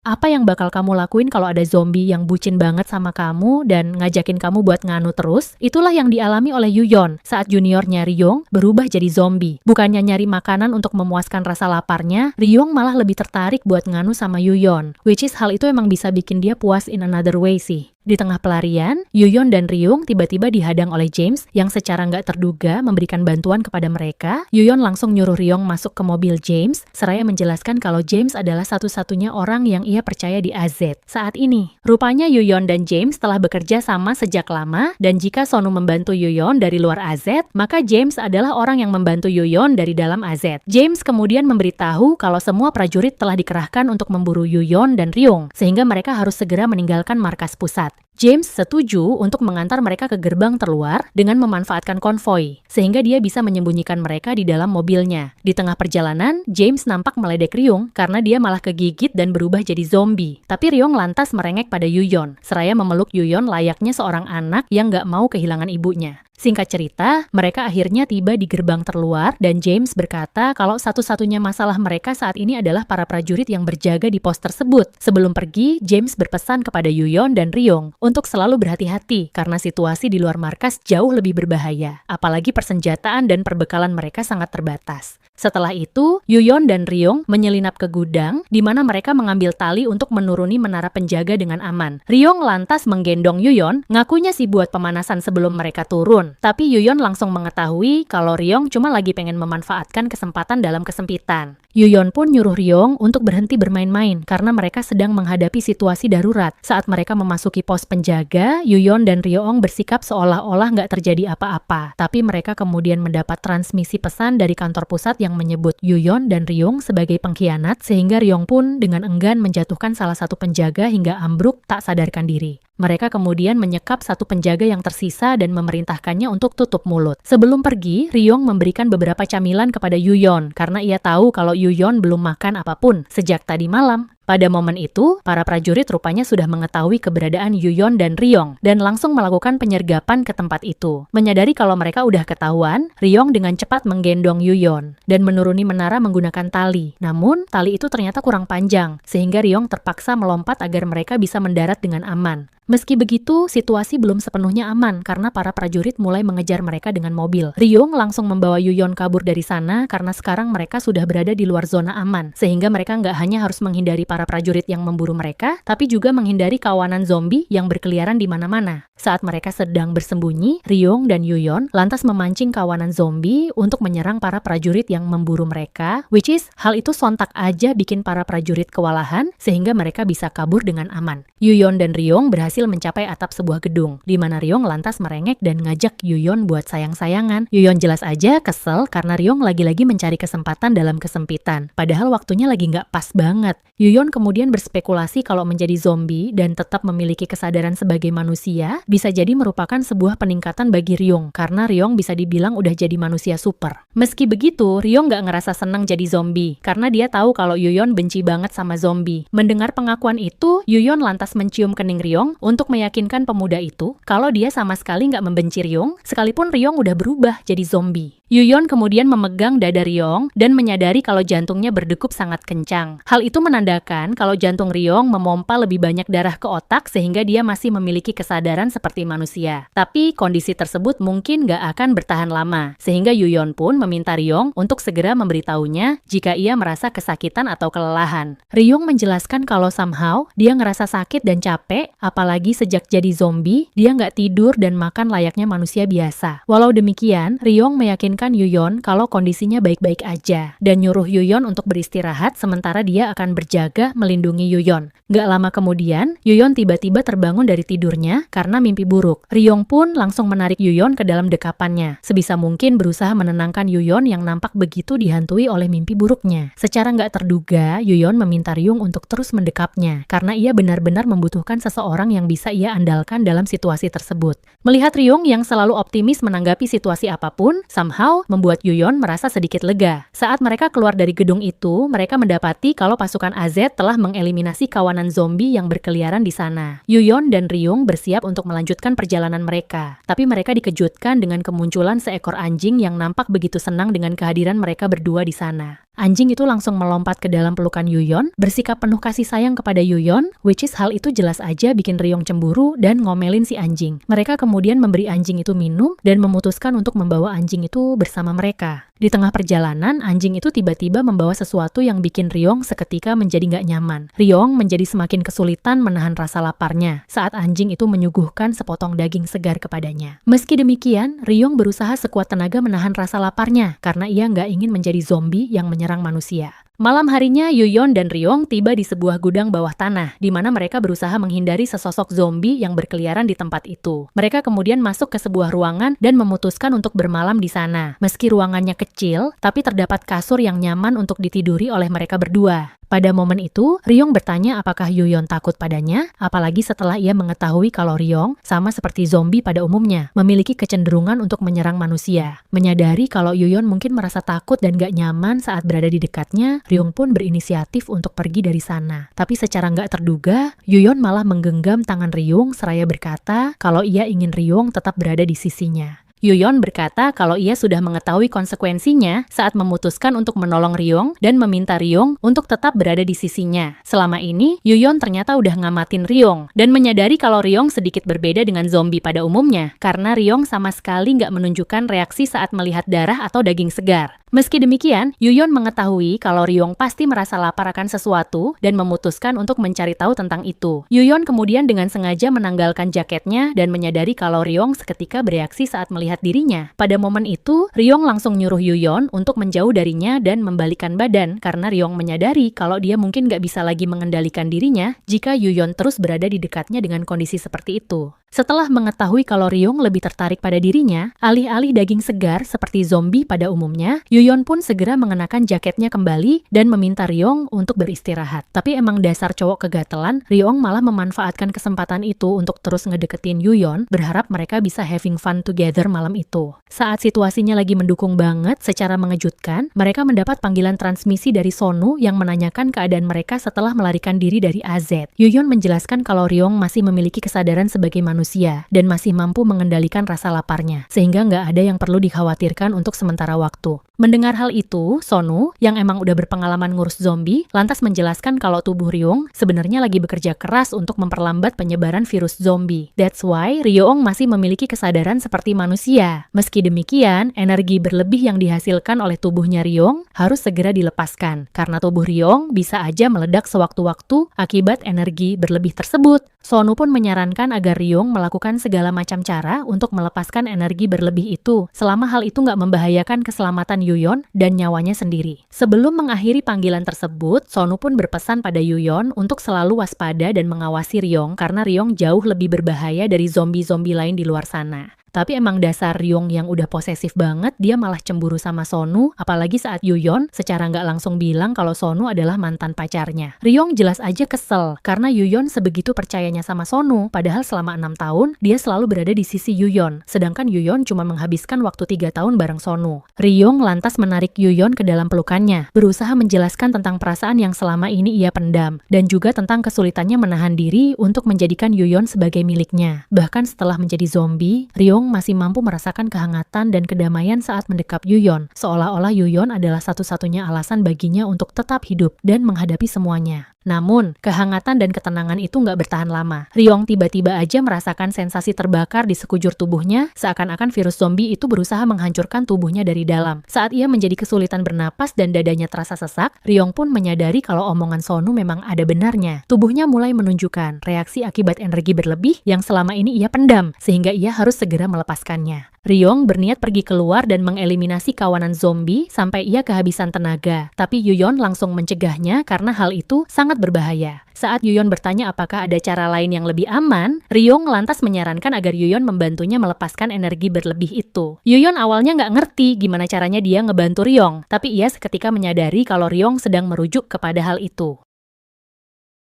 Apa yang bakal kamu lakuin kalau ada zombie yang bucin banget sama kamu dan ngajakin kamu buat nganu terus? Itulah yang dialami oleh Yuyeon saat juniornya Ryong berubah jadi zombie. Bukannya nyari makanan untuk memuaskan rasa laparnya, Ryong malah lebih tertarik buat nganu sama Yuyeon. Which is hal itu emang bisa bikin dia puas in another way sih. Di tengah pelarian, Yuyeon dan Ryong tiba-tiba dihadang oleh James yang secara nggak terduga memberikan bantuan kepada mereka. Yuyeon langsung nyuruh Ryong masuk ke mobil James, seraya menjelaskan kalau James adalah satu-satunya orang yang ia percaya di AZ saat ini. Rupanya Yuyeon dan James telah bekerja sama sejak lama, dan jika Sonu membantu Yuyeon dari luar AZ, maka James adalah orang yang membantu Yuyeon dari dalam AZ. James kemudian memberitahu kalau semua prajurit telah dikerahkan untuk memburu Yuyeon dan Ryong, sehingga mereka harus segera meninggalkan markas pusat. James setuju untuk mengantar mereka ke gerbang terluar dengan memanfaatkan konvoi, sehingga dia bisa menyembunyikan mereka di dalam mobilnya. Di tengah perjalanan, James nampak meledek Ryong karena dia malah kegigit dan berubah jadi zombie. Tapi Ryong lantas merengek pada Yuyeon, seraya memeluk Yuyeon layaknya seorang anak yang gak mau kehilangan ibunya. Singkat cerita, mereka akhirnya tiba di gerbang terluar dan James berkata kalau satu-satunya masalah mereka saat ini adalah para prajurit yang berjaga di pos tersebut. Sebelum pergi, James berpesan kepada Yuyeon dan Ryong untuk selalu berhati-hati karena situasi di luar markas jauh lebih berbahaya, apalagi persenjataan dan perbekalan mereka sangat terbatas. Setelah itu, Yuyeon dan Ryong menyelinap ke gudang, di mana mereka mengambil tali untuk menuruni menara penjaga dengan aman. Ryong lantas menggendong Yuyeon, ngakunya sih buat pemanasan sebelum mereka turun. Tapi Yuyeon langsung mengetahui kalau Ryong cuma lagi pengen memanfaatkan kesempatan dalam kesempitan. Yuyeon pun nyuruh Ryong untuk berhenti bermain-main karena mereka sedang menghadapi situasi darurat. Saat mereka memasuki pos penjaga, Yuyeon dan Ryong bersikap seolah-olah nggak terjadi apa-apa. Tapi mereka kemudian mendapat transmisi pesan dari kantor pusat yang menyebut Yuyeon dan Ryong sebagai pengkhianat, sehingga Ryong pun dengan enggan menjatuhkan salah satu penjaga hingga ambruk tak sadarkan diri. Mereka kemudian menyekap satu penjaga yang tersisa dan memerintahkannya untuk tutup mulut. Sebelum pergi, Ryong memberikan beberapa camilan kepada Yuyeon karena ia tahu kalau Yuyeon belum makan apapun sejak tadi malam. Pada momen itu, para prajurit rupanya sudah mengetahui keberadaan Yuyeon dan Ryong dan langsung melakukan penyergapan ke tempat itu. Menyadari kalau mereka udah ketahuan, Ryong dengan cepat menggendong Yuyeon dan menuruni menara menggunakan tali. Namun, tali itu ternyata kurang panjang, sehingga Ryong terpaksa melompat agar mereka bisa mendarat dengan aman. Meski begitu, situasi belum sepenuhnya aman karena para prajurit mulai mengejar mereka dengan mobil. Ryong langsung membawa Yuyeon kabur dari sana karena sekarang mereka sudah berada di luar zona aman, sehingga mereka nggak hanya harus menghindari para prajurit yang memburu mereka, tapi juga menghindari kawanan zombie yang berkeliaran di mana-mana. Saat mereka sedang bersembunyi, Ryong dan Yuyeon lantas memancing kawanan zombie untuk menyerang para prajurit yang memburu mereka, which is hal itu sontak aja bikin para prajurit kewalahan sehingga mereka bisa kabur dengan aman. Yuyeon dan Ryong berhasil mencapai atap sebuah gedung, di mana Ryong lantas merengek dan ngajak Yuyeon buat sayang-sayangan. Yuyeon jelas aja kesel karena Ryong lagi-lagi mencari kesempatan dalam kesempitan, padahal waktunya lagi nggak pas banget. Yuyeon kemudian berspekulasi kalau menjadi zombie dan tetap memiliki kesadaran sebagai manusia bisa jadi merupakan sebuah peningkatan bagi Ryong, karena Ryong bisa dibilang udah jadi manusia super. Meski begitu, Ryong nggak ngerasa senang jadi zombie, karena dia tahu kalau Yuyeon benci banget sama zombie. Mendengar pengakuan itu, Yuyeon lantas mencium kening Ryong untuk meyakinkan pemuda itu kalau dia sama sekali nggak membenci Ryong, sekalipun Ryong udah berubah jadi zombie. Yuyeon kemudian memegang dada Ryong dan menyadari kalau jantungnya berdegup sangat kencang. Hal itu menandakan kalau jantung Ryong memompa lebih banyak darah ke otak sehingga dia masih memiliki kesadaran seperti manusia. Tapi kondisi tersebut mungkin nggak akan bertahan lama, sehingga Yuyeon pun meminta Ryong untuk segera memberitahunya jika ia merasa kesakitan atau kelelahan. Ryong menjelaskan kalau somehow dia ngerasa sakit dan capek, apalagi sejak jadi zombie, dia nggak tidur dan makan layaknya manusia biasa. Walau demikian, Ryong meyakinkan Yuyeon kalau kondisinya baik-baik aja dan nyuruh Yuyeon untuk beristirahat sementara dia akan berjaga melindungi Yuyeon. Gak lama kemudian, Yuyeon tiba-tiba terbangun dari tidurnya karena mimpi buruk. Ryong pun langsung menarik Yuyeon ke dalam dekapannya, sebisa mungkin berusaha menenangkan Yuyeon yang nampak begitu dihantui oleh mimpi buruknya. Secara gak terduga, Yuyeon meminta Ryong untuk terus mendekapnya karena ia benar-benar membutuhkan seseorang yang bisa ia andalkan dalam situasi tersebut. Melihat Ryong yang selalu optimis menanggapi situasi apapun, somehow membuat Yuyeon merasa sedikit lega. Saat mereka keluar dari gedung itu, mereka mendapati kalau pasukan AZ telah mengeliminasi kawanan zombie yang berkeliaran di sana. Yuyeon dan Ryong bersiap untuk melanjutkan perjalanan mereka. Tapi mereka dikejutkan dengan kemunculan seekor anjing yang nampak begitu senang dengan kehadiran mereka berdua di sana. Anjing itu langsung melompat ke dalam pelukan Yuyeon, bersikap penuh kasih sayang kepada Yuyeon, which is hal itu jelas aja bikin Ryong cemburu dan ngomelin si anjing. Mereka kemudian memberi anjing itu minum dan memutuskan untuk membawa anjing itu bersama mereka. Di tengah perjalanan, anjing itu tiba-tiba membawa sesuatu yang bikin Ryong seketika menjadi nggak nyaman. Ryong menjadi semakin kesulitan menahan rasa laparnya saat anjing itu menyuguhkan sepotong daging segar kepadanya. Meski demikian, Ryong berusaha sekuat tenaga menahan rasa laparnya karena ia nggak ingin menjadi zombie yang menyerang manusia. Malam harinya, Yuyeon dan Ryong tiba di sebuah gudang bawah tanah, di mana mereka berusaha menghindari sesosok zombie yang berkeliaran di tempat itu. Mereka kemudian masuk ke sebuah ruangan dan memutuskan untuk bermalam di sana. Meski ruangannya kecil, tapi terdapat kasur yang nyaman untuk ditiduri oleh mereka berdua. Pada momen itu, Ryong bertanya apakah Yuyeon takut padanya, apalagi setelah ia mengetahui kalau Ryong, sama seperti zombie pada umumnya, memiliki kecenderungan untuk menyerang manusia. Menyadari kalau Yuyeon mungkin merasa takut dan gak nyaman saat berada di dekatnya, Ryong pun berinisiatif untuk pergi dari sana. Tapi secara gak terduga, Yuyeon malah menggenggam tangan Ryong seraya berkata kalau ia ingin Ryong tetap berada di sisinya. Yuyeon berkata kalau ia sudah mengetahui konsekuensinya saat memutuskan untuk menolong Ryong dan meminta Ryong untuk tetap berada di sisinya. Selama ini, Yuyeon ternyata udah ngamatin Ryong dan menyadari kalau Ryong sedikit berbeda dengan zombie pada umumnya karena Ryong sama sekali nggak menunjukkan reaksi saat melihat darah atau daging segar. Meski demikian, Yuyeon mengetahui kalau Ryong pasti merasa lapar akan sesuatu dan memutuskan untuk mencari tahu tentang itu. Yuyeon kemudian dengan sengaja menanggalkan jaketnya dan menyadari kalau Ryong seketika bereaksi saat melihat dirinya. Pada momen itu, Ryong langsung nyuruh Yuyeon untuk menjauh darinya dan membalikkan badan karena Ryong menyadari kalau dia mungkin gak bisa lagi mengendalikan dirinya jika Yuyeon terus berada di dekatnya dengan kondisi seperti itu. Setelah mengetahui kalau Ryong lebih tertarik pada dirinya, alih-alih daging segar seperti zombie pada umumnya, Yuyeon pun segera mengenakan jaketnya kembali dan meminta Ryong untuk beristirahat. Tapi emang dasar cowok kegatelan, Ryong malah memanfaatkan kesempatan itu untuk terus ngedeketin Yuyeon, berharap mereka bisa having fun together malam itu. Saat situasinya lagi mendukung banget, secara mengejutkan, mereka mendapat panggilan transmisi dari Sonu yang menanyakan keadaan mereka setelah melarikan diri dari AZ. Yuyeon menjelaskan kalau Ryong masih memiliki kesadaran sebagai manusia dan masih mampu mengendalikan rasa laparnya, sehingga nggak ada yang perlu dikhawatirkan untuk sementara waktu. Mendengar hal itu, Sonu, yang emang udah berpengalaman ngurus zombie, lantas menjelaskan kalau tubuh Ryong sebenarnya lagi bekerja keras untuk memperlambat penyebaran virus zombie. That's why Ryong masih memiliki kesadaran seperti manusia. Meski demikian, energi berlebih yang dihasilkan oleh tubuhnya Ryong harus segera dilepaskan, karena tubuh Ryong bisa aja meledak sewaktu-waktu akibat energi berlebih tersebut. Sonu pun menyarankan agar Ryong melakukan segala macam cara untuk melepaskan energi berlebih itu, selama hal itu nggak membahayakan keselamatan Yuyeon dan nyawanya sendiri. Sebelum mengakhiri panggilan tersebut, Sonu pun berpesan pada Yuyeon untuk selalu waspada dan mengawasi Ryong karena Ryong jauh lebih berbahaya dari zombie-zombie lain di luar sana. Tapi emang dasar Ryong yang udah posesif banget, dia malah cemburu sama Sonu, apalagi saat Yuyeon secara nggak langsung bilang kalau Sonu adalah mantan pacarnya. Ryong jelas aja kesel, karena Yuyeon sebegitu percayanya sama Sonu, padahal selama 6 tahun, dia selalu berada di sisi Yuyeon, sedangkan Yuyeon cuma menghabiskan waktu 3 tahun bareng Sonu. Ryong lantas menarik Yuyeon ke dalam pelukannya, berusaha menjelaskan tentang perasaan yang selama ini ia pendam, dan juga tentang kesulitannya menahan diri untuk menjadikan Yuyeon sebagai miliknya. Bahkan setelah menjadi zombie, Ryong masih mampu merasakan kehangatan dan kedamaian saat mendekap Yuyeon, seolah-olah Yuyeon adalah satu-satunya alasan baginya untuk tetap hidup dan menghadapi semuanya. Namun, kehangatan dan ketenangan itu nggak bertahan lama. Ryong tiba-tiba aja merasakan sensasi terbakar di sekujur tubuhnya, seakan-akan virus zombie itu berusaha menghancurkan tubuhnya dari dalam. Saat ia menjadi kesulitan bernapas dan dadanya terasa sesak, Ryong pun menyadari kalau omongan Sonu memang ada benarnya. Tubuhnya mulai menunjukkan reaksi akibat energi berlebih yang selama ini ia pendam, sehingga ia harus segera melepaskannya. Ryong berniat pergi keluar dan mengeliminasi kawanan zombie sampai ia kehabisan tenaga, tapi Yuyeon langsung mencegahnya karena hal itu sangat berbahaya. Saat Yuyeon bertanya apakah ada cara lain yang lebih aman, Ryong lantas menyarankan agar Yuyeon membantunya melepaskan energi berlebih itu. Yuyeon awalnya nggak ngerti gimana caranya dia ngebantu Ryong, tapi ia seketika menyadari kalau Ryong sedang merujuk kepada hal itu.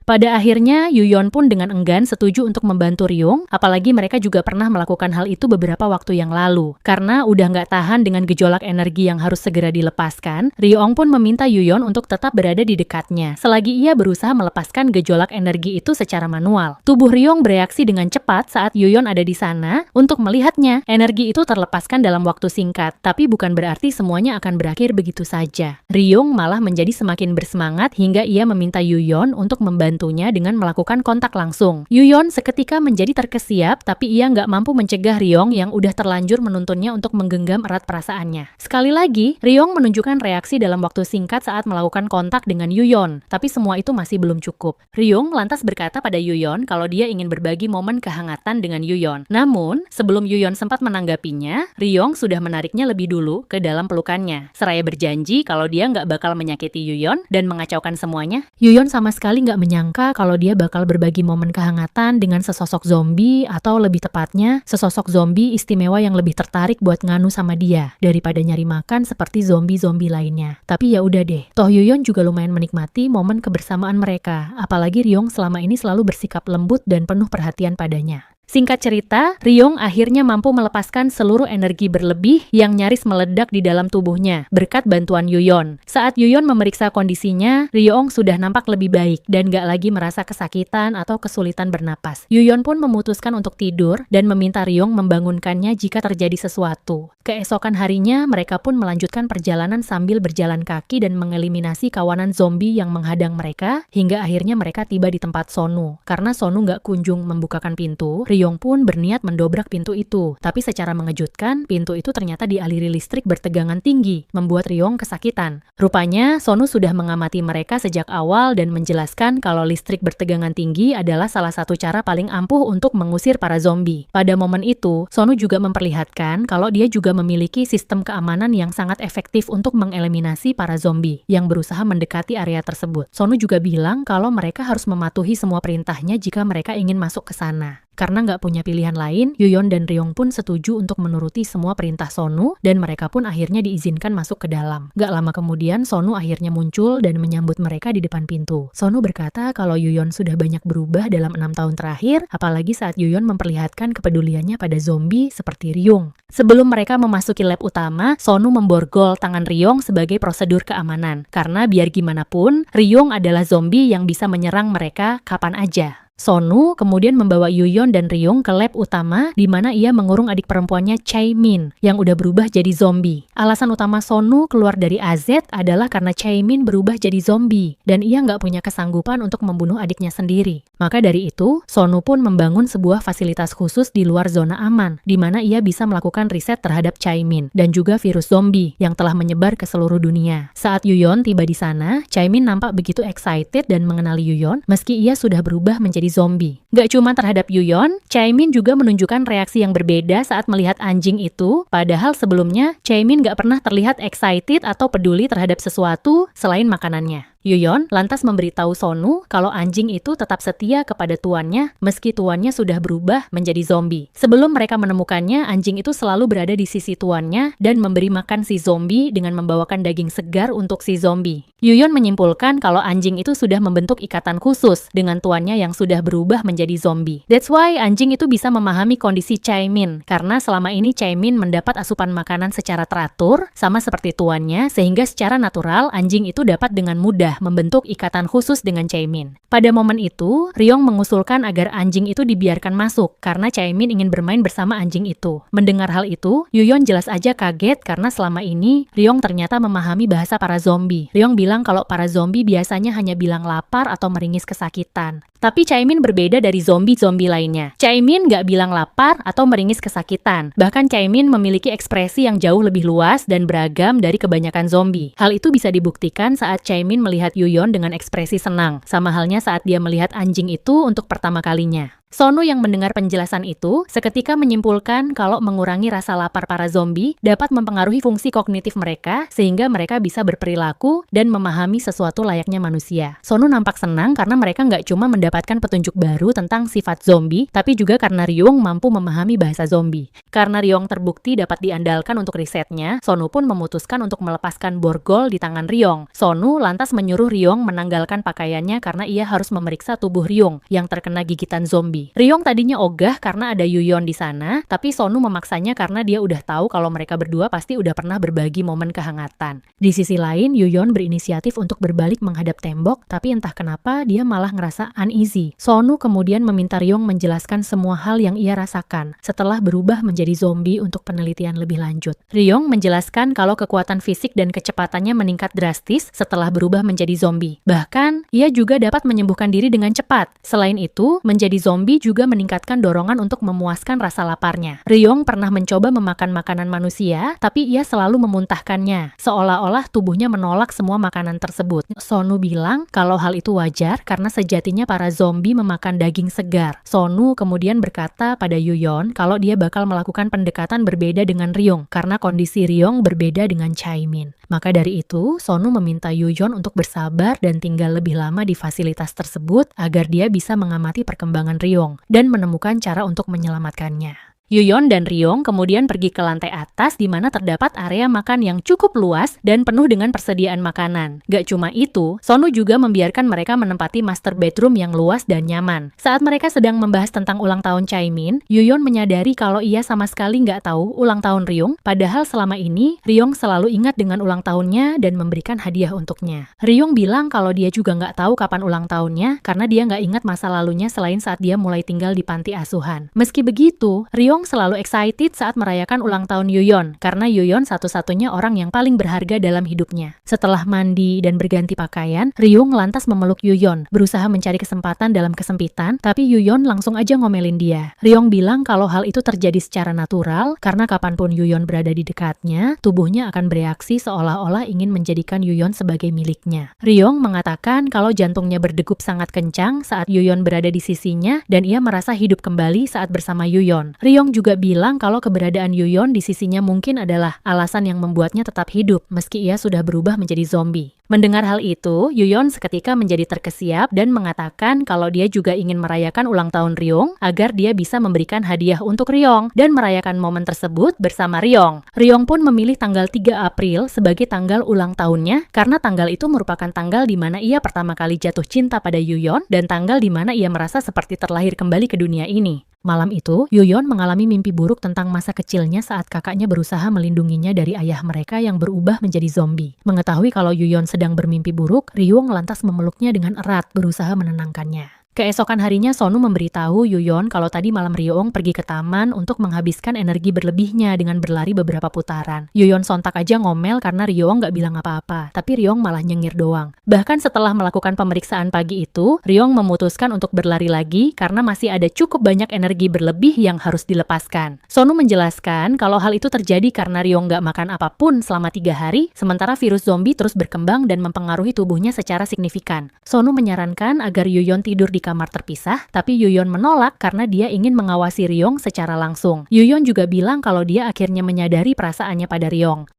Pada akhirnya, Yuyeon pun dengan enggan setuju untuk membantu Ryung, apalagi mereka juga pernah melakukan hal itu beberapa waktu yang lalu. Karena udah nggak tahan dengan gejolak energi yang harus segera dilepaskan, Ryung pun meminta Yuyeon untuk tetap berada di dekatnya, selagi ia berusaha melepaskan gejolak energi itu secara manual. Tubuh Ryung bereaksi dengan cepat saat Yuyeon ada di sana untuk melihatnya. Energi itu terlepaskan dalam waktu singkat, tapi bukan berarti semuanya akan berakhir begitu saja. Ryung malah menjadi semakin bersemangat hingga ia meminta Yuyeon untuk membantunya dengan melakukan kontak langsung. Yuyeon seketika menjadi terkesiap, tapi ia nggak mampu mencegah Ryung yang udah terlanjur menuntunnya untuk menggenggam erat perasaannya. Sekali lagi, Ryung menunjukkan reaksi dalam waktu singkat saat melakukan kontak dengan Yuyeon, tapi semua itu masih belum cukup. Ryung lantas berkata pada Yuyeon kalau dia ingin berbagi momen kehangatan dengan Yuyeon. Namun, sebelum Yuyeon sempat menanggapinya, Ryung sudah menariknya lebih dulu ke dalam pelukannya, seraya berjanji kalau dia nggak bakal menyakiti Yuyeon dan mengacaukan semuanya. Yuyeon sama sekali nggak menyangka kalau dia bakal berbagi momen kehangatan dengan sesosok zombie, atau lebih tepatnya, sesosok zombie istimewa yang lebih tertarik buat nganu sama dia daripada nyari makan seperti zombie-zombie lainnya. Tapi ya udah deh, toh Yuyeon juga lumayan menikmati momen kebersamaan mereka, apalagi Ryung selama ini selalu bersikap lembut dan penuh perhatian padanya. Singkat cerita, Ryung akhirnya mampu melepaskan seluruh energi berlebih yang nyaris meledak di dalam tubuhnya berkat bantuan Yuyeon. Saat Yuyeon memeriksa kondisinya, Ryung sudah nampak lebih baik dan gak lagi merasa kesakitan atau kesulitan bernapas. Yuyeon pun memutuskan untuk tidur dan meminta Ryung membangunkannya jika terjadi sesuatu. Keesokan harinya, mereka pun melanjutkan perjalanan sambil berjalan kaki dan mengeliminasi kawanan zombie yang menghadang mereka, hingga akhirnya mereka tiba di tempat Sonu. Karena Sonu gak kunjung membukakan pintu, Ryung pun berniat mendobrak pintu itu, tapi secara mengejutkan, pintu itu ternyata dialiri listrik bertegangan tinggi, membuat Ryung kesakitan. Rupanya, Sonu sudah mengamati mereka sejak awal dan menjelaskan kalau listrik bertegangan tinggi adalah salah satu cara paling ampuh untuk mengusir para zombie. Pada momen itu, Sonu juga memperlihatkan kalau dia juga memiliki sistem keamanan yang sangat efektif untuk mengeliminasi para zombie yang berusaha mendekati area tersebut. Sonu juga bilang kalau mereka harus mematuhi semua perintahnya jika mereka ingin masuk ke sana. Karena nggak punya pilihan lain, Yuyeon dan Ryung pun setuju untuk menuruti semua perintah Sonu, dan mereka pun akhirnya diizinkan masuk ke dalam. Gak lama kemudian, Sonu akhirnya muncul dan menyambut mereka di depan pintu. Sonu berkata kalau Yuyeon sudah banyak berubah dalam 6 tahun terakhir, apalagi saat Yuyeon memperlihatkan kepeduliannya pada zombie seperti Ryung. Sebelum mereka memasuki lab utama, Sonu memborgol tangan Ryung sebagai prosedur keamanan. Karena biar gimana pun, Ryung adalah zombie yang bisa menyerang mereka kapan aja. Sonu kemudian membawa Yuyeon dan Ryung ke lab utama di mana ia mengurung adik perempuannya Chae-min yang udah berubah jadi zombie. Alasan utama Sonu keluar dari AZ adalah karena Chae-min berubah jadi zombie dan ia nggak punya kesanggupan untuk membunuh adiknya sendiri. Maka dari itu, Sonu pun membangun sebuah fasilitas khusus di luar zona aman di mana ia bisa melakukan riset terhadap Chae-min dan juga virus zombie yang telah menyebar ke seluruh dunia. Saat Yuyeon tiba di sana, Chae-min nampak begitu excited dan mengenali Yuyeon meski ia sudah berubah menjadi zombie. Gak cuma terhadap Yuyeon, Chae-min juga menunjukkan reaksi yang berbeda saat melihat anjing itu, padahal sebelumnya Chae-min gak pernah terlihat excited atau peduli terhadap sesuatu selain makanannya. Yuyeon lantas memberitahu Sonu kalau anjing itu tetap setia kepada tuannya meski tuannya sudah berubah menjadi zombie. Sebelum mereka menemukannya, anjing itu selalu berada di sisi tuannya dan memberi makan si zombie dengan membawakan daging segar untuk si zombie. Yuyeon menyimpulkan kalau anjing itu sudah membentuk ikatan khusus dengan tuannya yang sudah berubah menjadi zombie. That's why anjing itu bisa memahami kondisi Chae-min, karena selama ini Chae-min mendapat asupan makanan secara teratur sama seperti tuannya, sehingga secara natural anjing itu dapat dengan mudah membentuk ikatan khusus dengan Chae-min. Pada momen itu, Ryung mengusulkan agar anjing itu dibiarkan masuk karena Chae-min ingin bermain bersama anjing itu. Mendengar hal itu, Yuyeon jelas aja kaget karena selama ini Ryung ternyata memahami bahasa para zombie. Ryung bilang kalau para zombie biasanya hanya bilang lapar atau meringis kesakitan. Tapi Chae-min berbeda dari zombie-zombie lainnya. Chae-min nggak bilang lapar atau meringis kesakitan. Bahkan Chae-min memiliki ekspresi yang jauh lebih luas dan beragam dari kebanyakan zombie. Hal itu bisa dibuktikan saat Chae-min melihat Yuyeon dengan ekspresi senang, sama halnya saat dia melihat anjing itu untuk pertama kalinya. Sonu yang mendengar penjelasan itu, seketika menyimpulkan kalau mengurangi rasa lapar para zombie dapat mempengaruhi fungsi kognitif mereka sehingga mereka bisa berperilaku dan memahami sesuatu layaknya manusia. Sonu nampak senang karena mereka nggak cuma mendapatkan petunjuk baru tentang sifat zombie, tapi juga karena Ryong mampu memahami bahasa zombie. Karena Ryong terbukti dapat diandalkan untuk risetnya, Sonu pun memutuskan untuk melepaskan borgol di tangan Ryong. Sonu lantas menyuruh Ryong menanggalkan pakaiannya karena ia harus memeriksa tubuh Ryong yang terkena gigitan zombie. Ryong tadinya ogah karena ada Yuyeon di sana, tapi Sonu memaksanya karena dia udah tahu kalau mereka berdua pasti udah pernah berbagi momen kehangatan. Di sisi lain, Yuyeon berinisiatif untuk berbalik menghadap tembok, tapi entah kenapa dia malah ngerasa uneasy. Sonu kemudian meminta Ryong menjelaskan semua hal yang ia rasakan setelah berubah menjadi zombie untuk penelitian lebih lanjut. Ryong menjelaskan kalau kekuatan fisik dan kecepatannya meningkat drastis setelah berubah menjadi zombie. Bahkan, ia juga dapat menyembuhkan diri dengan cepat. Selain itu, menjadi zombie juga meningkatkan dorongan untuk memuaskan rasa laparnya. Ryong pernah mencoba memakan makanan manusia, tapi ia selalu memuntahkannya, seolah-olah tubuhnya menolak semua makanan tersebut. Sonu bilang kalau hal itu wajar karena sejatinya para zombie memakan daging segar. Sonu kemudian berkata pada Yuyeon kalau dia bakal melakukan pendekatan berbeda dengan Ryong karena kondisi Ryong berbeda dengan Chaemin. Maka dari itu, Sonu meminta Yuyeon untuk bersabar dan tinggal lebih lama di fasilitas tersebut agar dia bisa mengamati perkembangan Ryong dan menemukan cara untuk menyelamatkannya. Yuyeon dan Ryong kemudian pergi ke lantai atas di mana terdapat area makan yang cukup luas dan penuh dengan persediaan makanan. Gak cuma itu, Sonu juga membiarkan mereka menempati master bedroom yang luas dan nyaman. Saat mereka sedang membahas tentang ulang tahun Chaemin, Yuyeon menyadari kalau ia sama sekali nggak tahu ulang tahun Ryong, padahal selama ini Ryong selalu ingat dengan ulang tahunnya dan memberikan hadiah untuknya. Ryong bilang kalau dia juga nggak tahu kapan ulang tahunnya karena dia nggak ingat masa lalunya selain saat dia mulai tinggal di panti asuhan. Meski begitu, Ryong selalu excited saat merayakan ulang tahun Yuyeon, karena Yuyeon satu-satunya orang yang paling berharga dalam hidupnya. Setelah mandi dan berganti pakaian, Ryong lantas memeluk Yuyeon, berusaha mencari kesempatan dalam kesempitan, tapi Yuyeon langsung aja ngomelin dia. Ryong bilang kalau hal itu terjadi secara natural, karena kapanpun Yuyeon berada di dekatnya, tubuhnya akan bereaksi seolah-olah ingin menjadikan Yuyeon sebagai miliknya. Ryong mengatakan kalau jantungnya berdegup sangat kencang saat Yuyeon berada di sisinya, dan ia merasa hidup kembali saat bersama Yuyeon. Ryong juga bilang kalau keberadaan Yuyeon di sisinya mungkin adalah alasan yang membuatnya tetap hidup meski ia sudah berubah menjadi zombie. Mendengar hal itu, Yuyeon seketika menjadi terkesiap dan mengatakan kalau dia juga ingin merayakan ulang tahun Ryong agar dia bisa memberikan hadiah untuk Ryong dan merayakan momen tersebut bersama Ryong. Ryong pun memilih tanggal 3 April sebagai tanggal ulang tahunnya karena tanggal itu merupakan tanggal di mana ia pertama kali jatuh cinta pada Yuyeon dan tanggal di mana ia merasa seperti terlahir kembali ke dunia ini. Malam itu, Yuyeon mengalami mimpi buruk tentang masa kecilnya saat kakaknya berusaha melindunginya dari ayah mereka yang berubah menjadi zombie. Mengetahui kalau Yuyeon sedang bermimpi buruk, Ryong lantas memeluknya dengan erat, berusaha menenangkannya. Keesokan harinya, Sonu memberitahu Yuyeon kalau tadi malam Ryong pergi ke taman untuk menghabiskan energi berlebihnya dengan berlari beberapa putaran. Yuyeon sontak aja ngomel karena Ryong nggak bilang apa-apa, tapi Ryong malah nyengir doang. Bahkan setelah melakukan pemeriksaan pagi itu, Ryong memutuskan untuk berlari lagi karena masih ada cukup banyak energi berlebih yang harus dilepaskan. Sonu menjelaskan kalau hal itu terjadi karena Ryong nggak makan apapun selama 3 hari, sementara virus zombie terus berkembang dan mempengaruhi tubuhnya secara signifikan. Sonu menyarankan agar Yuyeon tidur di kamar terpisah, tapi Yuyeon menolak karena dia ingin mengawasi Ryong secara langsung. Yuyeon juga bilang kalau dia akhirnya menyadari perasaannya pada Ryong.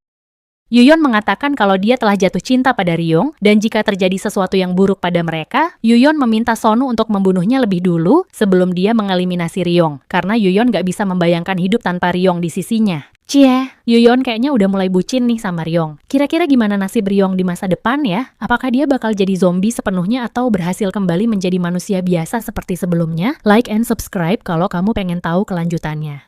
Yuyeon mengatakan kalau dia telah jatuh cinta pada Ryong, dan jika terjadi sesuatu yang buruk pada mereka, Yuyeon meminta Sonu untuk membunuhnya lebih dulu sebelum dia mengeliminasi Ryong, karena Yuyeon gak bisa membayangkan hidup tanpa Ryong di sisinya. Cie, Yuyeon kayaknya udah mulai bucin nih sama Ryong. Kira-kira gimana nasib Ryong di masa depan ya? Apakah dia bakal jadi zombie sepenuhnya atau berhasil kembali menjadi manusia biasa seperti sebelumnya? Like and subscribe kalau kamu pengen tahu kelanjutannya.